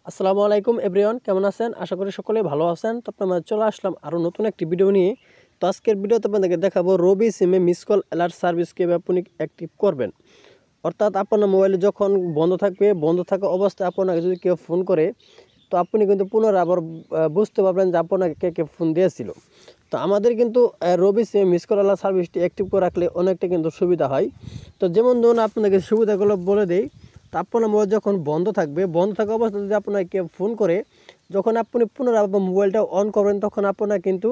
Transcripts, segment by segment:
আসসালামু আলাইকুম এভরিওয়ান, কেমন আছেন? আশা করি সকলেই ভালো আছেন। তো আপনারা চলে আসলাম আরও নতুন একটি ভিডিও নিয়ে। তো আজকের ভিডিওতে আপনাদেরকে দেখাবো রবি সিমে মিস কল অ্যালার্ট সার্ভিস কীভাবে আপনি অ্যাক্টিভ করবেন। অর্থাৎ আপনার মোবাইলে যখন বন্ধ থাকবে, বন্ধ থাকা অবস্থায় আপনাকে যদি কেউ ফোন করে, তো আপনি কিন্তু পুনরায় আবার বুঝতে পারবেন যে আপনাকে কে কে ফোন দিয়েছিল। তো আমাদের কিন্তু রবি সিমে মিস কল অ্যালার্ট সার্ভিসটি অ্যাক্টিভ করে রাখলে অনেকটা কিন্তু সুবিধা হয়। তো যেমন ধরুন আপনাদেরকে সুবিধাগুলো বলে দেই। তো আপনার মোবাইল যখন বন্ধ থাকবে, বন্ধ থাকা অবস্থায় যদি আপনাকে কেউ ফোন করে, যখন আপনি পুনরায় আপনার মোবাইলটা অন করবেন, তখন আপনার কিন্তু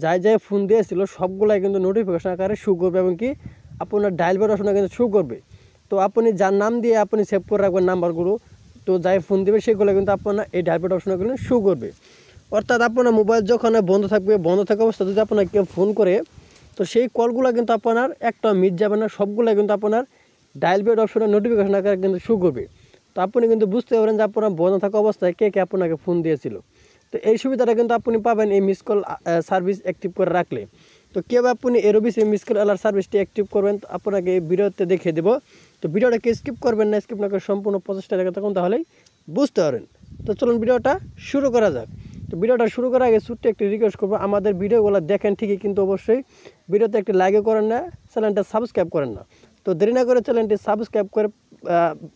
যাই ফোন দিয়েছিল সবগুলাই কিন্তু নোটিফিকেশন আকারে শো করবে এবং কি আপনার ডায়াল বেড অপশনে কিন্তু শো করবে। তো আপনি যার নাম দিয়ে আপনি সেভ করে রাখবেন নাম্বারগুলো, তো যাই ফোন দেবে সেগুলো কিন্তু আপনার এই ডায়াল বেড অপশনে কিন্তু শো করবে। অর্থাৎ আপনার মোবাইল যখন বন্ধ থাকবে, বন্ধ থাকা অবস্থায় যদি আপনাকে কেউ ফোন করে, তো সেই কলগুলো কিন্তু আপনার একটা মিস যাবে না, সবগুলো কিন্তু আপনার ডায়াল বেড অপশনে নোটিফিকেশন আকারে কিন্তু শো করবে। তো আপনি কিন্তু বুঝতে পারবেন যে আপনার বন্ধ থাকা অবস্থায় কে কে আপনাকে ফোন দিয়েছিল। তো এই সুবিধাটা কিন্তু আপনি পাবেন এই মিস কল সার্ভিস অ্যাক্টিভ করে রাখলে। তো কীভাবে আপনি এই রবি সিম মিস কল অ্যালার্ট সার্ভিসটি অ্যাক্টিভ করবেন আপনাকে এই ভিডিওতে দেখিয়ে দেবো। তো ভিডিওটাকে স্কিপ করবেন না, স্কিপ না করে সম্পূর্ণ প্রচেষ্টা রেখে থাকুন, তাহলেই বুঝতে পারবেন। তো চলুন ভিডিওটা শুরু করা যাক। তো ভিডিওটা শুরু করার আগে ছোট্ট একটি রিকোয়েস্ট করবো, আমাদের ভিডিওগুলো দেখেন ঠিকই, কিন্তু অবশ্যই ভিডিওতে একটি লাইকও করেন না, চ্যানেলটা সাবস্ক্রাইব করেন না। তো দেরি না করে চ্যানেলটি সাবস্ক্রাইব করে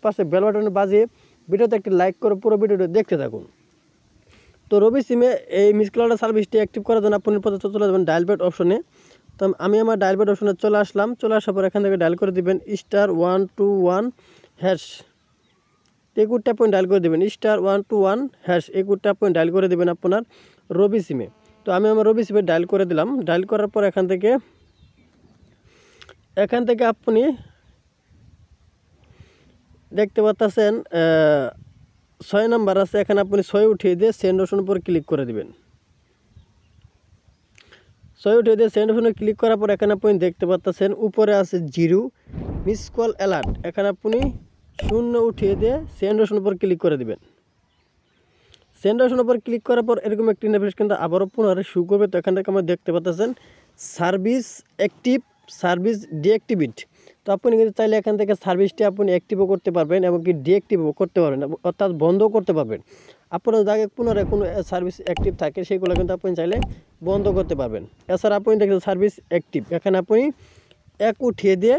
পাশে বেল বাটনে বাজিয়ে ভিডিওতে একটি লাইক করে পুরো ভিডিওটা দেখতে থাকুন। তো রবি সিমে এই মিস কল সার্ভিসটি অ্যাক্টিভ করার জন্য আপনি প্রথমে চলে যাবেন ডায়াল বেড অপশনে। তো আমি আমার ডায়াল বেড অপশনে চলে আসলাম। চলে আসার পর এখান থেকে ডায়াল করে দেবেন *121# এই কোডটা আপনি ডায়াল করে দেবেন *121# এই কোডটা আপনি ডায়াল করে দেবেন আপনার রবি সিমে। তো আমি আমার রবি সিমে ডায়াল করে দিলাম। ডায়াল করার পর এখান থেকে আপনি দেখতে পাচ্ছেন 6 নাম্বার আছে, এখানে আপনি 6 উঠিয়ে দিয়ে সেন্ড অপশনের উপর ক্লিক করে দিবেন। 6 উঠিয়ে দিয়ে সেন্ড অপশনে ক্লিক করার পর এখানে আপনি দেখতে পাচ্ছেন উপরে আছে 0 মিস কল অ্যালার্ট, এখানে আপনি 0 উঠিয়ে দিয়ে সেন্ড অপশনের উপর ক্লিক করে দিবেন। সেন্ড অপশনের উপর ক্লিক করার পর এরকম একটি ইন্টারফেস কিন্তু আবারও পুনরায় শো করবে। তো এখান থেকে আমরা দেখতে পাচ্ছেন সার্ভিস অ্যাক্টিভ, সার্ভিস ডিঅ্যাক্টিভেট। তো আপনি কিন্তু চাইলে এখান থেকে সার্ভিসটি আপনি অ্যাক্টিভও করতে পারবেন এবং কি ডিঅ্যাক্টিভও করতে পারবেন, অর্থাৎ বন্ধও করতে পারবেন। আপনার যাকে পুনরায় কোনো সার্ভিস অ্যাক্টিভ থাকে সেগুলো কিন্তু আপনি চাইলে বন্ধ করতে পারবেন। এছাড়া আপনি দেখেন সার্ভিস অ্যাক্টিভ, এখানে আপনি 1 উঠিয়ে দিয়ে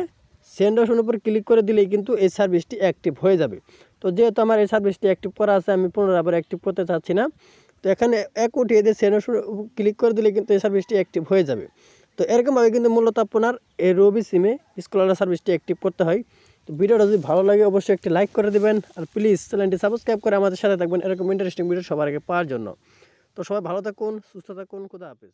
সেন্ড অপশনের উপর ক্লিক করে দিলেই কিন্তু এই সার্ভিসটি অ্যাক্টিভ হয়ে যাবে। তো যেহেতু আমার এই সার্ভিসটি অ্যাক্টিভ করা আছে, আমি পুনরায় আবার অ্যাক্টিভ করতে চাচ্ছি না। তো এখানে 1 উঠিয়ে দিয়ে সেন্ড অপশনে ক্লিক করে দিলে কিন্তু এই সার্ভিসটি অ্যাক্টিভ হয়ে যাবে। তো এরকমভাবে কিন্তু মূলত আপনার এই রবি সিমে মিস কল অ্যালার্ট সার্ভিসটি অ্যাক্টিভ করতে হয়। তো ভিডিওটা যদি ভালো লাগে অবশ্যই একটি লাইক করে দেবেন, আর প্লিজ চ্যানেলটি সাবস্ক্রাইব করে আমাদের সাথে থাকবেন এরকম ইন্টারেস্টিং ভিডিও সবার আগে পাওয়ার জন্য। তো সবাই ভালো থাকুন, সুস্থ থাকুন, খুদা হাফেজ।